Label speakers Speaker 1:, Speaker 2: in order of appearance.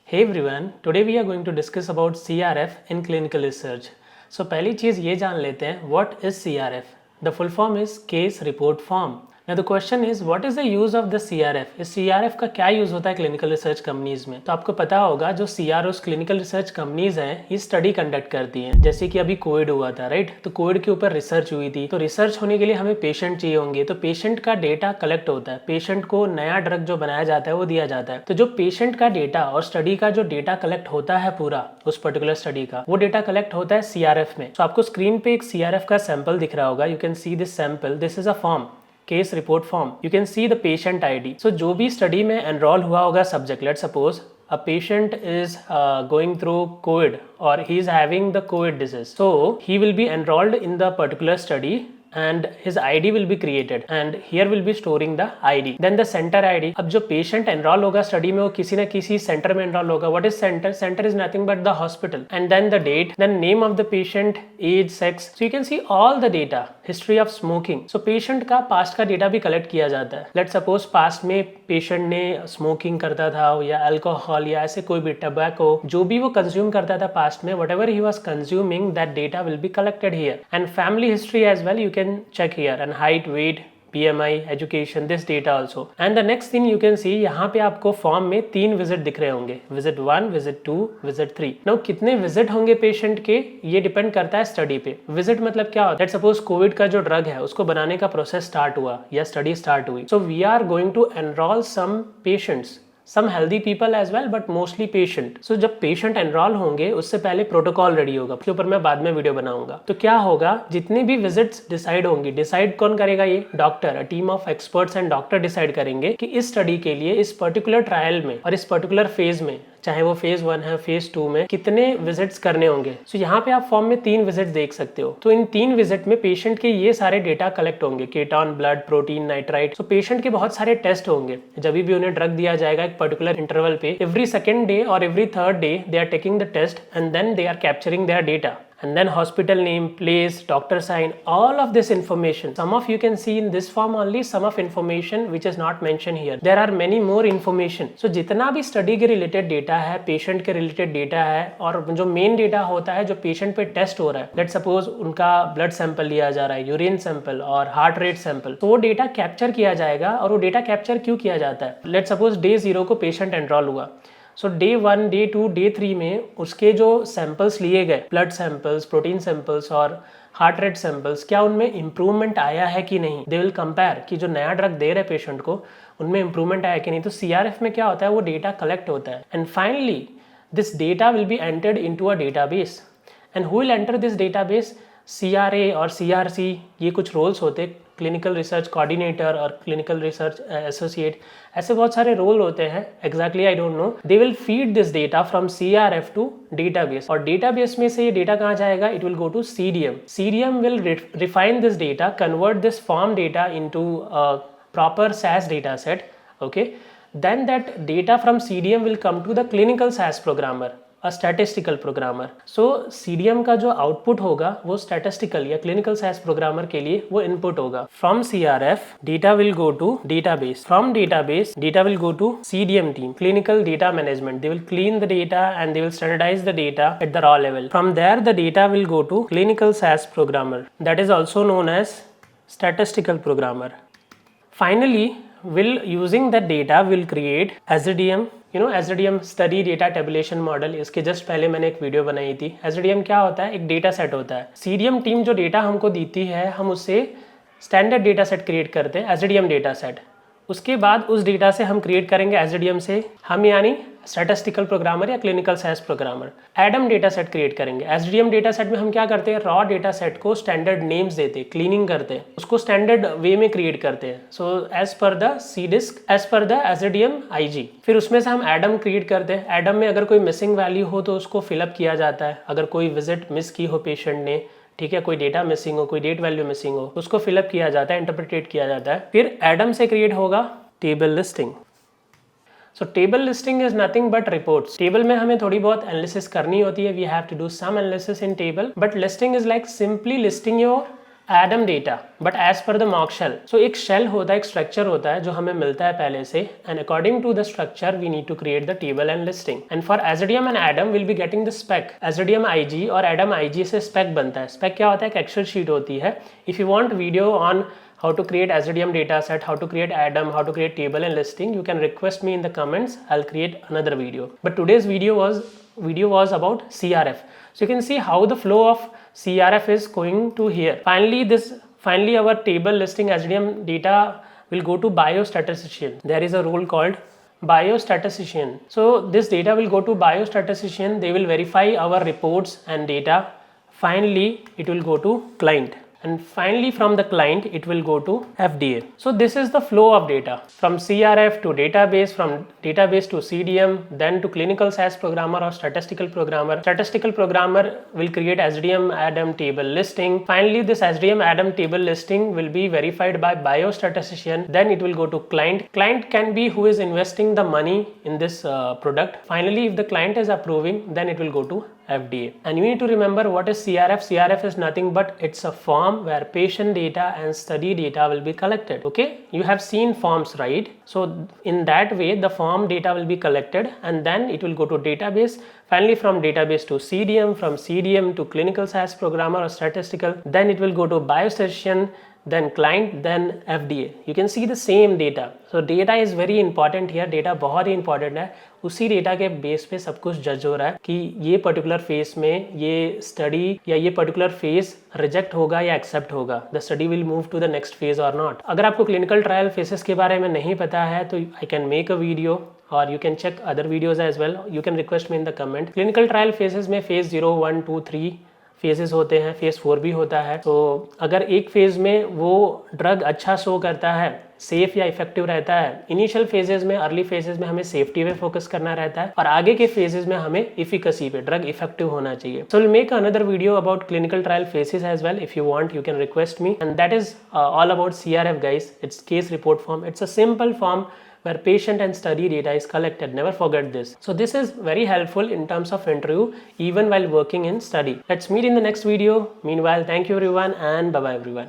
Speaker 1: Hey everyone, today we are going to discuss about CRF in clinical research. So पहली चीज़ ये जान लेते हैं what is CRF? The full form is Case Report Form. Now the question is what is the use of the CRF? इस CRF का क्या use होता है क्लिनिकल रिसर्च कंपनीज में? तो आपको पता होगा जो CROs क्लिनिकल रिसर्च कंपनीज हैं ये स्टडी कंडक्ट करती हैं, जैसे कि अभी कोविड हुआ था, राइट? तो कोविड के ऊपर रिसर्च हुई थी, तो रिसर्च होने के लिए हमें पेशेंट चाहिए होंगे, तो पेशेंट का डेटा कलेक्ट होता है, पेशेंट को नया ड्रग जो बनाया जाता है वो दिया जाता है। तो जो पेशेंट का डेटा और स्टडी का जो डेटा कलेक्ट होता है पूरा उस पर्टिकुलर स्टडी का, वो डेटा कलेक्ट होता है CRF में। तो आपको स्क्रीन पे एक CRF का सैंपल दिख रहा होगा, you can see this sample, this is a form, case report form. You can see the patient ID। सो जो भी स्टडी में एनरोल हुआ होगा subject, let suppose a patient is going through COVID or he is having the COVID disease, so he will be enrolled in the particular study and his ID will be created and here will be storing the ID, then the center ID। अब जो patient enroll होगा study में वो किसी न किसी center में enroll होगा। What is center? Center is nothing but the hospital, and then the date, then name of the patient, age, sex, so you can see all the data, history of smoking। so patient का past का data भी collect किया जाता है। Let's suppose past में patient ने smoking करता था या alcohol या ऐसे कोई भी tobacco, जो भी वो consume करता था past में, whatever he was consuming, that data will be collected here, and family history as well you can check here, and height, weight, BMI, education, this data also। and the next thing you can see, यहाँ पे आपको form में 3 visit दिख रहे होंगे, visit 1, visit 2, visit 3। Now कितने visit होंगे patient के ये डिपेंड करता है स्टडी पे। विजिट मतलब क्या होता है? सपोज कोविड का जो ड्रग है उसको बनाने का प्रोसेस स्टार्ट हुआ या स्टडी स्टार्ट हुई, so we are going to enroll some patients, some healthy people as well but mostly patient। so जब patient enroll होंगे उससे पहले प्रोटोकॉल रेडी होगा, उसके ऊपर मैं बाद में वीडियो बनाऊंगा। तो क्या होगा, जितनी भी विजिट्स डिसाइड होंगी, डिसाइड कौन करेगा? ये doctor, a team of experts and doctor decide करेंगे कि इस स्टडी के लिए इस पर्टिकुलर ट्रायल में और इस पर्टिकुलर फेज में, चाहे वो फेज 1 है, फेज 2 में कितने विजिट्स करने होंगे। सो यहाँ पे आप फॉर्म में 3 विजिट देख सकते हो। तो इन 3 विजिट में पेशेंट के ये सारे डेटा कलेक्ट होंगे, ketone, blood, protein, nitrite. So patient के बहुत सारे टेस्ट होंगे जब भी उन्हें ड्रग दिया जाएगा एक पर्टिकुलर इंटरवल पे। एवरी सेकेंड डे और every third day they are taking the test and then they are capturing their data, and then hospital name, place, doctor sign, all of this information, some of you can see in this form only, some of information which is not mentioned here, there are many more information। so जितना भी study के related data है, patient के related data है, और जो main data होता है जो patient पे test हो रहा है, let's suppose उनका blood sample लिया जा रहा है, urine sample और heart rate sample, तो वो data capture किया जाएगा। और वो data capture क्यों किया जाता है? let's suppose day 0 को patient enroll हुआ, सो डे 1, डे 2, डे 3 में उसके जो सैंपल्स लिए गए, ब्लड सैंपल्स, प्रोटीन सैंपल्स और हार्ट रेट सैंपल्स, क्या उनमें इंप्रूवमेंट आया है कि नहीं? दे विल कंपेयर कि जो नया ड्रग दे रहे पेशेंट को उनमें इंप्रूवमेंट आया कि नहीं। तो CRF में क्या होता है, वो डेटा कलेक्ट होता है and finally this data will be entered into a database. And who will enter this database? CRA और CRC, ये कुछ रोल्स होते हैं, क्लिनिकल रिसर्च कोऑर्डिनेटर और क्लिनिकल रिसर्च एसोसिएट, ऐसे बहुत सारे रोल होते हैं। Exactly I don't know. They will feed this data from CRF to database, और डेटाबेस में से ये डेटा कहाँ जाएगा? It will go to CDM। CDM will refine this data, convert this form data into proper SAS data set, okay? Then that data from CDM will come to the clinical SAS programmer, a statistical programmer। so CDM का जो output होगा वो statistical या clinical science programmer के लिए वो input होगा। From CRF data will go to database, from database data will go to CDM team, clinical data management. They will clean the data and they will standardise the data at the raw level. From there the data will go to clinical science programmer, that is also known as statistical programmer। Finally, will using that data will create SDM, SDM study data tabulation model. इसके just पहले मैंने एक video बनाई थी। SDM क्या होता है? एक डेटा सेट होता है। CDM टीम जो डेटा हमको देती है, हम उससे स्टैंडर्ड डेटा सेट क्रिएट करते हैं, SDM डेटा सेट। उसके बाद उस डेटा से हम क्रिएट करेंगे SDM से हम, यानी स्टैटिस्टिकल प्रोग्रामर या clinical science programmer, Adam data set create करेंगे। SDM डेटा सेट में हम क्या करते हैं? रॉ डेटा सेट को स्टैंडर्ड नेम्स देते हैं, क्लीनिंग करते हैं, उसको स्टैंडर्ड वे में क्रिएट करते हैं। So as per the CDISC, as per the SDM IG। फिर उसमें से हम एडम क्रिएट करते हैं। एडम में अगर कोई मिसिंग वैल्यू हो तो उसको फिलअप किया जाता है। अगर कोई विजिट मिस की हो पेशेंट ने, ठीक है, कोई डेटा मिसिंग हो, कोई डेट वैल्यू मिसिंग हो, उसको फिलअप किया जाता है, इंटरप्रिटेट किया जाता है। फिर एडम से क्रिएट होगा table listing. So table listing is nothing but reports. Table में हमें थोड़ी बहुत एनालिसिस करनी होती है, we have to do some analysis in table, but listing is like simply listing your ADaM data but as per the mock shell. So एक shell होता है, एक स्ट्रक्चर होता है जो हमें मिलता है पहले से, and according to the structure we need to create the table and listing. And for SDM and ADaM will be getting the spec. SDM IG और एडम आईजी से स्पेक बनता है. स्पेक क्या होता है? एक एक्सेल शीट होती है. If you want video on how to create SDM data set, how to create Adam, how to create table and listing, you can request me in the comments. I'll create another video. But today's video was about CRF. So you can see how the flow of CRF is going to here. Finally our table listing SDM data will go to biostatistician. There is a role called biostatistician. So this data will go to biostatistician. They will verify our reports and data. Finally it will go to client. And finally from the client it will go to FDA. So this is the flow of data from CRF to database, from database to CDM, then to clinical SAS programmer or statistical programmer. Statistical programmer will create SDM Adam table listing. Finally this SDM Adam table listing will be verified by biostatistician. Then it will go to client. Client can be who is investing the money in this product. Finally if the client is approving, then it will go to FDA. And you need to remember what is CRF. CRF is nothing but it's a form where patient data and study data will be collected. Okay, you have seen forms, right? So in that way the form data will be collected and then it will go to database. Finally from database to CDM, from CDM to clinical SAS programmer or statistical, then it will go to biostatistician, then client, then FDA. You can see the same data. So data is very important here. Data बहुत ही important है. उसी data के base पे सब कुछ जज हो रहा है कि ये पर्टिकुलर फेज में ये स्टडी या ये पर्टिकुलर फेज रिजेक्ट होगा या एक्सेप्ट होगा. The study will move to the next phase or not. अगर आपको क्लिनिकल ट्रायल फेसेस के बारे में नहीं पता है तो I can make a video और you can check other videos as well. You can request me in the comment. Clinical trial phases में फेज 0, 1, 2, 3 फेजेस होते हैं. फेज 4 भी होता है. तो अगर एक फेज में वो ड्रग अच्छा शो करता है, सेफ या इफेक्टिव रहता है, इनिशियल फेजेस में, अर्ली फेजेस में हमें सेफ्टी पे फोकस करना रहता है और आगे के फेजेस में हमें इफिकेसी पे, ड्रग इफेक्टिव होना चाहिए. So will make another video about clinical trial phases as well. If you want you can request me. And that is all about CRF guys. It's case report form. It's a simple form where patient and study data is collected. Never forget this. So this is very helpful in terms of interview even while working in study. Let's meet in the next video. Meanwhile, thank you everyone and bye bye everyone.